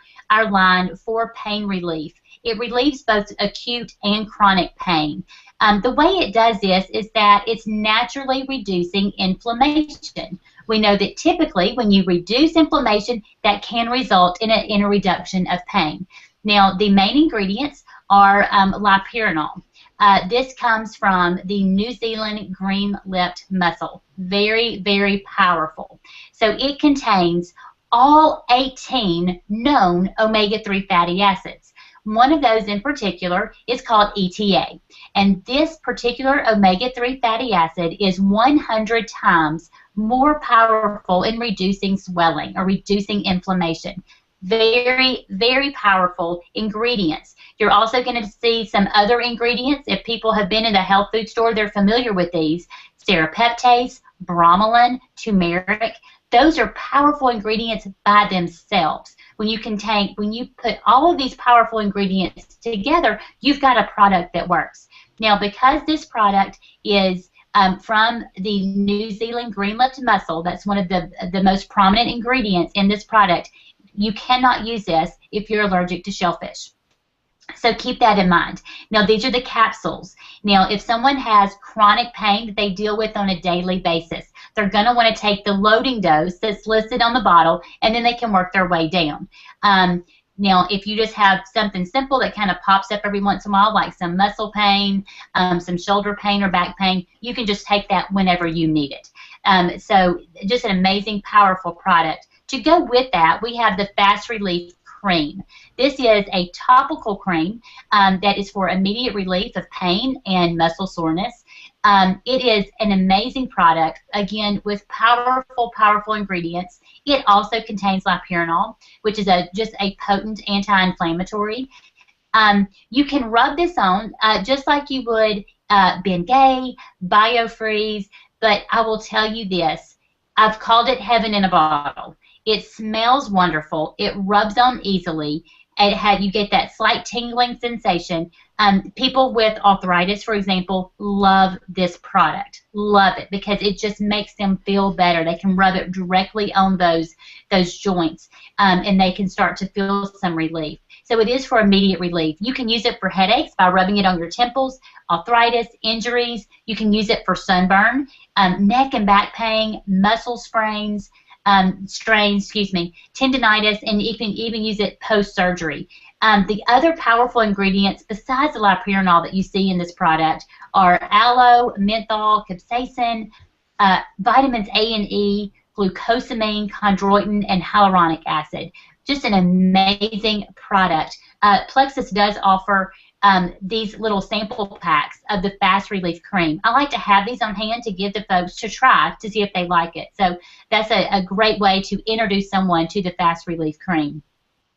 line for pain relief. It relieves both acute and chronic pain. The way it does this is that it's naturally reducing inflammation. We know that typically when you reduce inflammation, that can result in a reduction of pain. Now, the main ingredients are lipyranol. This comes from the New Zealand green-lipped mussel. Very, very powerful. So it contains all 18 known omega-3 fatty acids. One of those in particular is called ETA. And this particular omega-3 fatty acid is 100 times more powerful in reducing swelling or reducing inflammation. Very, very powerful ingredients. You're also going to see some other ingredients. If people have been in the health food store, they're familiar with these. Serapeptase, bromelain, turmeric. Those are powerful ingredients by themselves. When you put all of these powerful ingredients together, you've got a product that works. Now, because this product is from the New Zealand green-lipped mussel, that's one of the most prominent ingredients in this product, you cannot use this if you're allergic to shellfish. So keep that in mind. Now, these are the capsules. Now, if someone has chronic pain that they deal with on a daily basis, they're going to want to take the loading dose that's listed on the bottle, and then they can work their way down. Now, if you just have something simple that kind of pops up every once in a while, like some muscle pain, some shoulder pain or back pain, you can just take that whenever you need it. So just an amazing, powerful product. To go with that, we have the Fast Relief Cream. This is a topical cream that is for immediate relief of pain and muscle soreness. It is an amazing product, again, with powerful, powerful ingredients. It also contains lipyranol, which is just a potent anti-inflammatory. You can rub this on just like you would Bengay, BioFreeze, but I will tell you this. I've called it heaven in a bottle. It smells wonderful. It rubs on easily. You get that slight tingling sensation. People with arthritis, for example, love this product. Love it because it just makes them feel better. They can rub it directly on those joints, and they can start to feel some relief. So it is for immediate relief. You can use it for headaches by rubbing it on your temples, arthritis, injuries. You can use it for sunburn, neck and back pain, muscle strains, tendinitis, and you can even use it post-surgery. The other powerful ingredients besides the lipyranol that you see in this product are aloe, menthol, capsaicin, vitamins A and E, glucosamine, chondroitin, and hyaluronic acid. Just an amazing product. Plexus does offer these little sample packs of the Fast Relief Cream. I like to have these on hand to give to folks to try to see if they like it. So that's a great way to introduce someone to the Fast Relief Cream.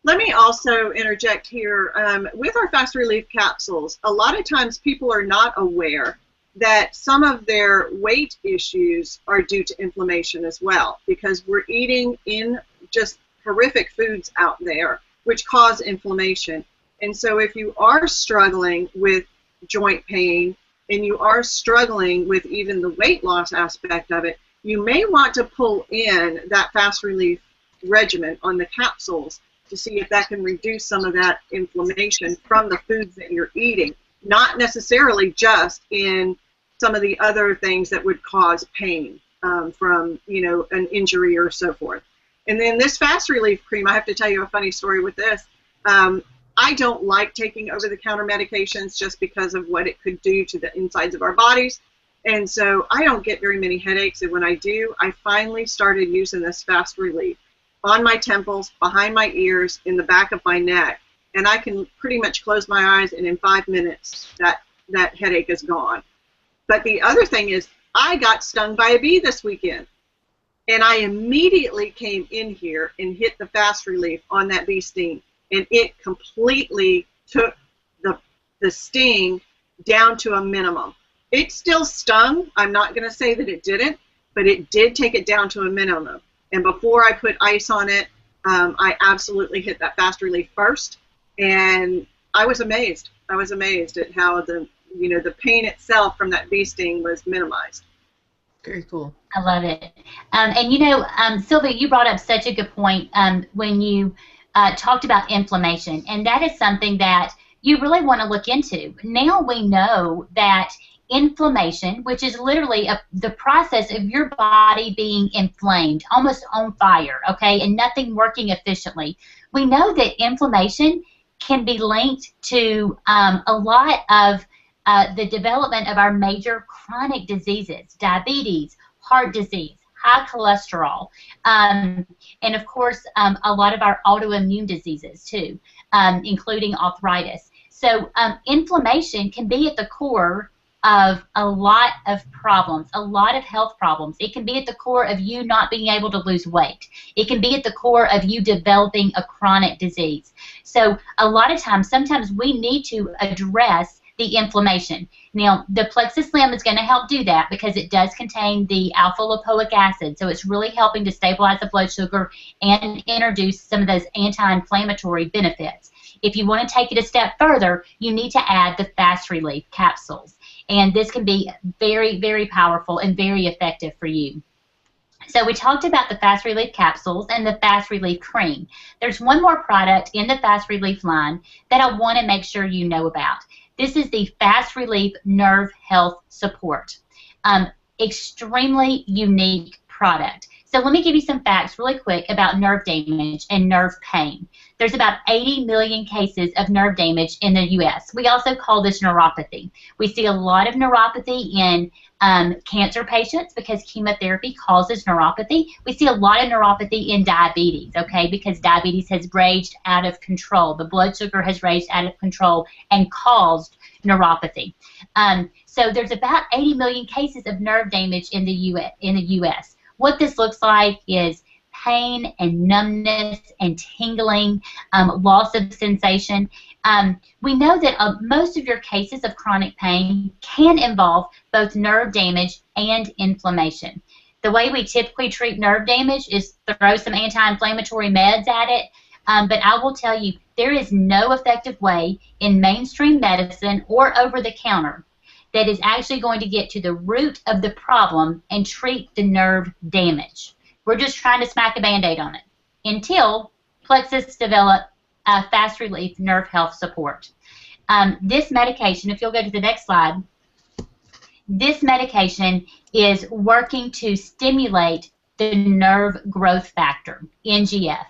Let me also interject here. With our Fast Relief capsules, a lot of times people are not aware that some of their weight issues are due to inflammation as well, because we're eating in just horrific foods out there which cause inflammation. And so if you are struggling with joint pain and you are struggling with even the weight loss aspect of it, you may want to pull in that Fast Relief regimen on the capsules to see if that can reduce some of that inflammation from the foods that you're eating, not necessarily just in some of the other things that would cause pain from, an injury or so forth. And then this Fast Relief Cream, I have to tell you a funny story with this. I don't like taking over-the-counter medications just because of what it could do to the insides of our bodies. And so I don't get very many headaches. And when I do, I finally started using this Fast Relief on my temples, behind my ears, in the back of my neck. And I can pretty much close my eyes, and in 5 minutes, that headache is gone. But the other thing is, I got stung by a bee this weekend. And I immediately came in here and hit the Fast Relief on that bee sting. And it completely took the sting down to a minimum. It still stung. I'm not going to say that it didn't, but it did take it down to a minimum. And before I put ice on it, I absolutely hit that Fast Relief first. And I was amazed. I was amazed at how the pain itself from that bee sting was minimized. Very cool. I love it. And you know, Sylvia, you brought up such a good point when you talked about inflammation, and that is something that you really want to look into. Now we know that inflammation, which is literally the process of your body being inflamed, almost on fire, okay, and nothing working efficiently. We know that inflammation can be linked to a lot of the development of our major chronic diseases, diabetes, heart disease, high cholesterol, and of course a lot of our autoimmune diseases too, including arthritis. So inflammation can be at the core of a lot of problems, a lot of health problems. It can be at the core of you not being able to lose weight. It can be at the core of you developing a chronic disease. So a lot of times, sometimes we need to address the inflammation. Now, the Plexus Slim is going to help do that because it does contain the alpha lipoic acid, so it's really helping to stabilize the blood sugar and introduce some of those anti-inflammatory benefits. If you want to take it a step further, you need to add the fast relief capsules, and this can be very, very powerful and very effective for you. So we talked about the Fast Relief capsules and the Fast Relief cream. There's one more product in the Fast Relief line that I want to make sure you know about. This is the Fast Relief Nerve Health Support. Extremely unique product. So let me give you some facts really quick about nerve damage and nerve pain. There's about 80 million cases of nerve damage in the U.S. We also call this neuropathy. We see a lot of neuropathy in cancer patients because chemotherapy causes neuropathy. We see a lot of neuropathy in diabetes, okay, because diabetes has raged out of control. The blood sugar has raged out of control and caused neuropathy. So there's about 80 million cases of nerve damage in the U.S. What this looks like is pain and numbness and tingling, loss of sensation. We know that most of your cases of chronic pain can involve both nerve damage and inflammation. The way we typically treat nerve damage is throw some anti-inflammatory meds at it, but I will tell you, there is no effective way in mainstream medicine or over-the-counter that is actually going to get to the root of the problem and treat the nerve damage. We're just trying to smack a Band-Aid on it until Plexus developed Fast Relief Nerve Health Support. This medication, if you'll go to the next slide, this medication is working to stimulate the nerve growth factor, NGF.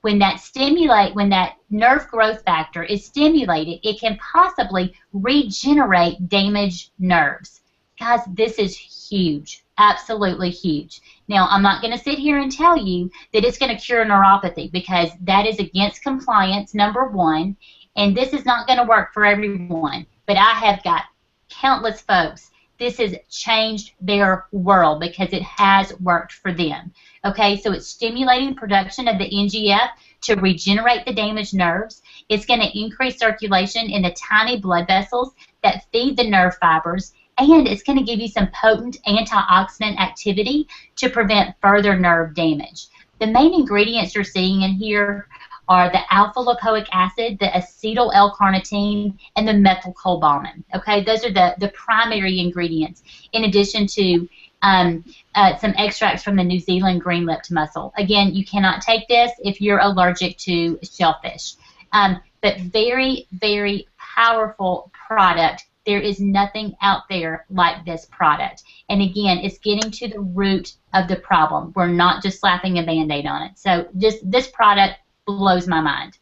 When that nerve growth factor is stimulated, it can possibly regenerate damaged nerves. Guys, this is huge, absolutely huge. Now, I'm not going to sit here and tell you that it's going to cure neuropathy because that is against compliance, number one, and this is not going to work for everyone. But I have got countless folks. This has changed their world because it has worked for them. Okay, so it's stimulating production of the NGF to regenerate the damaged nerves. It's going to increase circulation in the tiny blood vessels that feed the nerve fibers, and it's going to give you some potent antioxidant activity to prevent further nerve damage. The main ingredients you're seeing in here are the alpha lipoic acid, the acetyl L-carnitine, and the methylcobalamin. Okay, those are the primary ingredients, in addition to some extracts from the New Zealand green-lipped mussel. Again, you cannot take this if you're allergic to shellfish. But very, very powerful product. There is nothing out there like this product. And again, it's getting to the root of the problem. We're not just slapping a Band-Aid on it. So just this product blows my mind.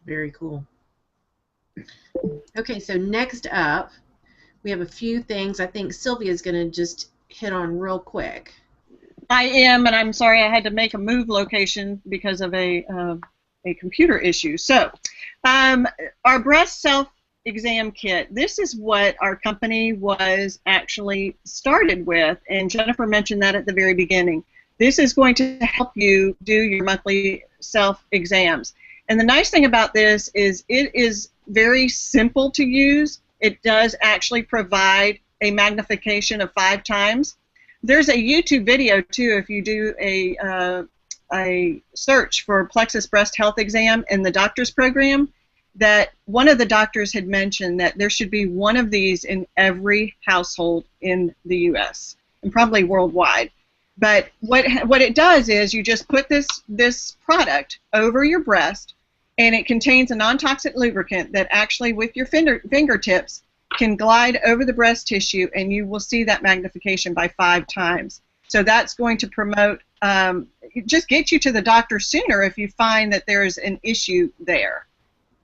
Very cool. Okay, so next up, we have a few things I think Sylvia's going to just hit on real quick. I am, and I'm sorry I had to make a move location because of a computer issue. So, our breast self-exam kit, this is what our company was actually started with, and Jennifer mentioned that at the very beginning. This is going to help you do your monthly self-exams. And the nice thing about this is it is very simple to use. It does actually provide a magnification of 5 times. There's a YouTube video, too, if you do a search for Plexus Breast Health Exam in the doctor's program, that one of the doctors had mentioned that there should be one of these in every household in the U.S. and probably worldwide. But what it does is you just put this product over your breast, and it contains a non-toxic lubricant that actually, with your fingertips, can glide over the breast tissue, and you will see that magnification by 5 times. So that's going to promote, just get you to the doctor sooner if you find that there's an issue there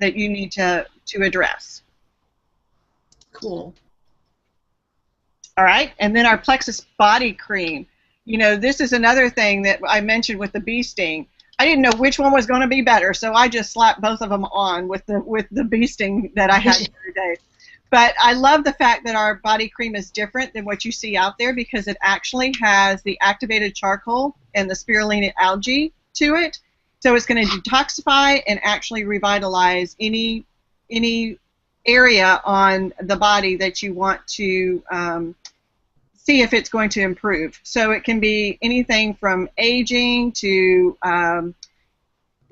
that you need to address. Cool. All right, and then our Plexus body cream. You know, this is another thing that I mentioned with the bee sting. I didn't know which one was going to be better, so I just slapped both of them on with the bee sting that I had every day. But I love the fact that our body cream is different than what you see out there, because it actually has the activated charcoal and the spirulina algae to it. So it's going to detoxify and actually revitalize any area on the body that you want to see if it's going to improve. So it can be anything from aging to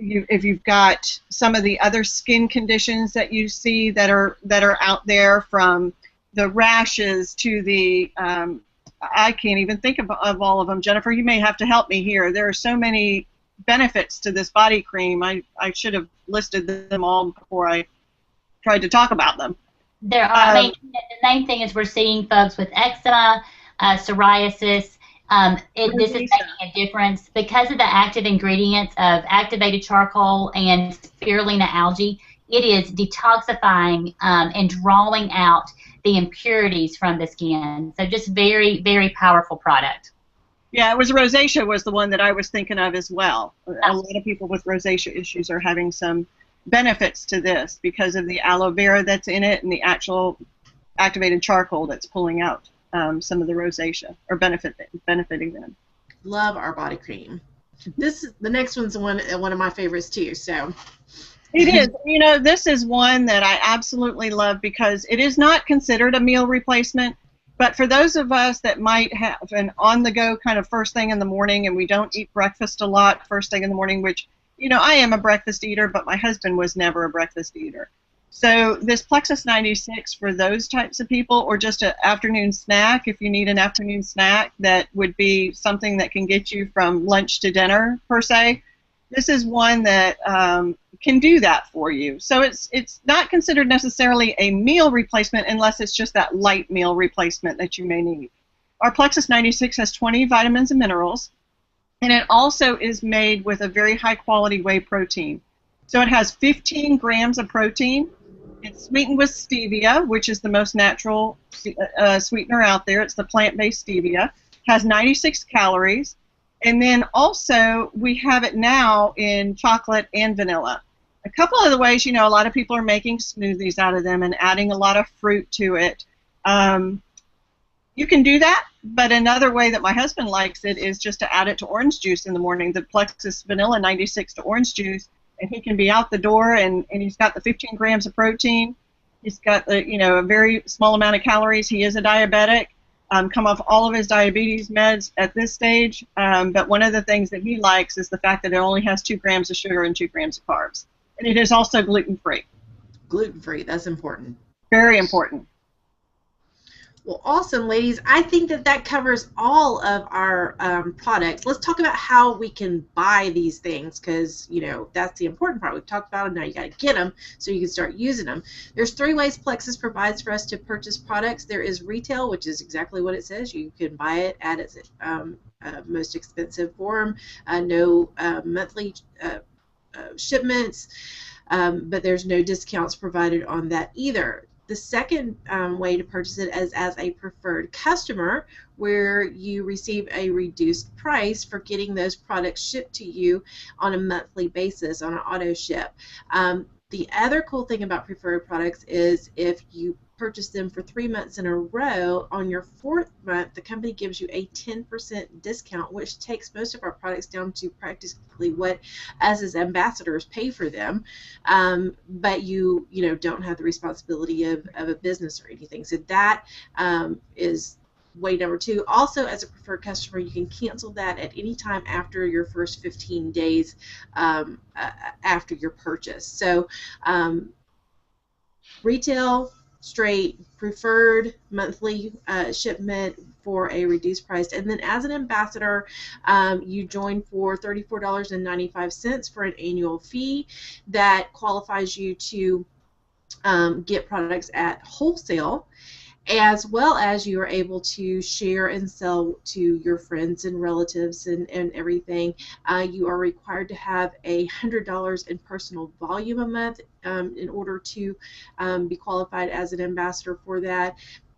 if you've got some of the other skin conditions that you see that are out there, from the rashes to the I can't even think of all of them. Jennifer, you may have to help me here. There are so many benefits to this body cream. I should have listed them all before I tried to talk about them. There are. The main thing is we're seeing folks with eczema, psoriasis. This is making a difference because of the active ingredients of activated charcoal and spirulina algae. It is detoxifying and drawing out the impurities from the skin. So just very, very powerful product. Yeah, it was rosacea was the one that I was thinking of as well. A lot of people with rosacea issues are having some benefits to this because of the aloe vera that's in it and the actual activated charcoal that's pulling out some of the rosacea, or benefiting them. Love our body cream. The next one's one of my favorites too. So it is. You know, this is one that I absolutely love because it is not considered a meal replacement. But for those of us that might have an on-the-go kind of first thing in the morning, and we don't eat breakfast a lot first thing in the morning, which, you know, I am a breakfast eater, but my husband was never a breakfast eater. So this Plexus 96 for those types of people, or just an afternoon snack, if you need an afternoon snack that would be something that can get you from lunch to dinner, per se, this is one that can do that for you. So it's not considered necessarily a meal replacement unless it's just that light meal replacement that you may need. Our Plexus 96 has 20 vitamins and minerals, and it also is made with a very high quality whey protein. So it has 15 grams of protein. It's sweetened with stevia, which is the most natural sweetener out there. It's the plant-based stevia. Has 96 calories. And then also we have it now in chocolate and vanilla. A couple of the ways, you know, a lot of people are making smoothies out of them and adding a lot of fruit to it. You can do that, but another way that my husband likes it is just to add it to orange juice in the morning, the Plexus Vanilla 96 to orange juice, and he can be out the door, and he's got the 15 grams of protein. He's got the, you know, a very small amount of calories. He is a diabetic, come off all of his diabetes meds at this stage, but one of the things that he likes is the fact that it only has 2 grams of sugar and 2 grams of carbs. And it is also gluten-free. Gluten-free, that's important. Very important. Well, awesome, ladies. I think that covers all of our products. Let's talk about how we can buy these things, because, you know, that's the important part. We've talked about them. Now you got to get them so you can start using them. There's 3 ways Plexus provides for us to purchase products. There is retail, which is exactly what it says. You can buy it at its most expensive form. No monthly shipments, but there's no discounts provided on that either. The second way to purchase it is as a preferred customer, where you receive a reduced price for getting those products shipped to you on a monthly basis on an auto ship. The other cool thing about preferred products is if you purchase them for 3 months in a row, on your 4th month, the company gives you a 10% discount, which takes most of our products down to practically what us as ambassadors pay for them. But you know, don't have the responsibility of a business or anything. So that is way number 2. Also, as a preferred customer, you can cancel that at any time after your first 15 days after your purchase. So retail, straight preferred monthly shipment for a reduced price. And then as an ambassador, you join for $34.95 for an annual fee that qualifies you to get products at wholesale, as well as you are able to share and sell to your friends and relatives and everything. You are required to have $100 in personal volume a month in order to be qualified as an ambassador for that.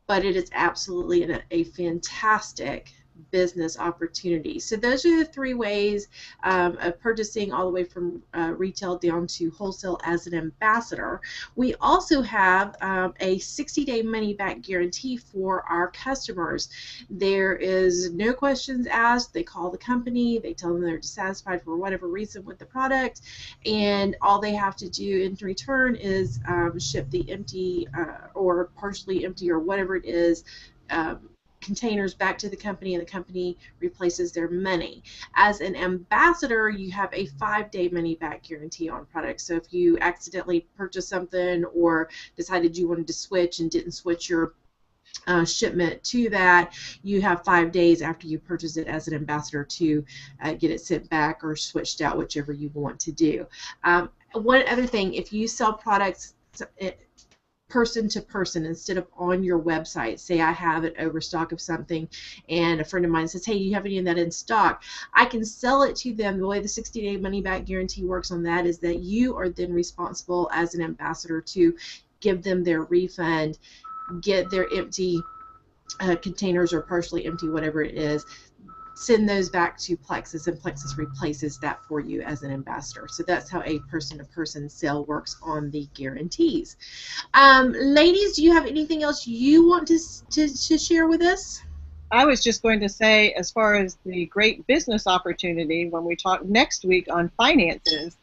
But it is absolutely a fantastic business opportunity. So those are the three ways of purchasing, all the way from retail down to wholesale as an ambassador. We also have a 60-day money-back guarantee for our customers. There is no questions asked. They call the company, they tell them they're dissatisfied for whatever reason with the product, and all they have to do in return is ship the empty or partially empty or whatever it is containers back to the company, and the company replaces their money. As an ambassador, you have a 5-day money back guarantee on products. So if you accidentally purchased something or decided you wanted to switch and didn't switch your shipment to that, you have 5 days after you purchase it as an ambassador to get it sent back or switched out, whichever you want to do. One other thing, if you sell products person to person instead of on your website, say I have an overstock of something and a friend of mine says, hey, do you have any of that in stock? I can sell it to them. The way the 60-day money back guarantee works on that is that you are then responsible as an ambassador to give them their refund, get their empty containers or partially empty, whatever it is, send those back to Plexus, and Plexus replaces that for you as an ambassador. So that's how a person-to-person sale works on the guarantees. Ladies, do you have anything else you want to share with us? I was just going to say, as far as the great business opportunity, when we talk next week on finances,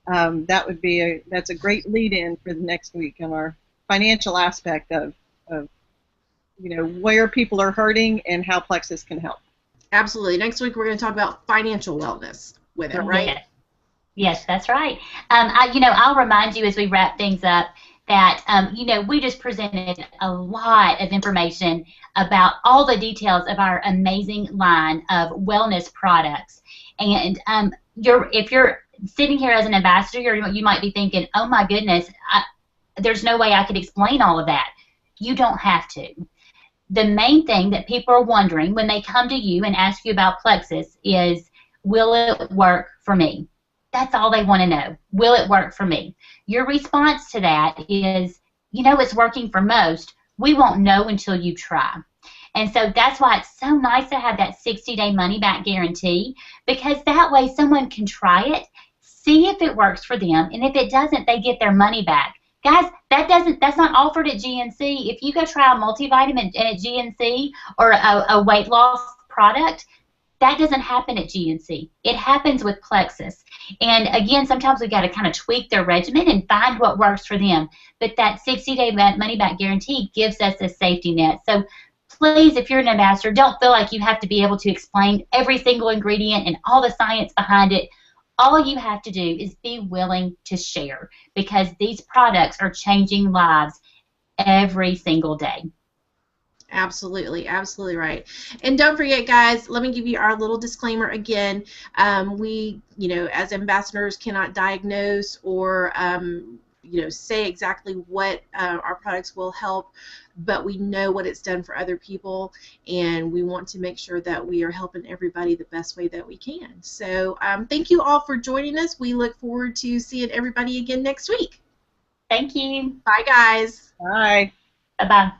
that's a great lead-in for the next week on our financial aspect of where people are hurting and how Plexus can help. Absolutely. Next week we're going to talk about financial wellness with it, right? Yes, that's right. I'll remind you as we wrap things up that, we just presented a lot of information about all the details of our amazing line of wellness products. And if you're sitting here as an ambassador, you might be thinking, oh my goodness, there's no way I could explain all of that. You don't have to. The main thing that people are wondering when they come to you and ask you about Plexus is, will it work for me? That's all they want to know. Will it work for me? Your response to that is, it's working for most. We won't know until you try. And so that's why it's so nice to have that 60-day money-back guarantee, because that way someone can try it, see if it works for them, and if it doesn't, they get their money back. Guys, that's not offered at GNC. If you go try a multivitamin at GNC or a weight loss product, that doesn't happen at GNC. It happens with Plexus. And again, sometimes we've got to kind of tweak their regimen and find what works for them. But that 60-day money-back guarantee gives us a safety net. So please, if you're an ambassador, don't feel like you have to be able to explain every single ingredient and all the science behind it. All you have to do is be willing to share, because these products are changing lives every single day. Absolutely, absolutely right. And don't forget, guys, let me give you our little disclaimer again. We, as ambassadors, cannot diagnose or, say exactly what our products will help, but we know what it's done for other people, and we want to make sure that we are helping everybody the best way that we can. So thank you all for joining us. We look forward to seeing everybody again next week. Thank you. Bye, guys. Bye. Bye-bye.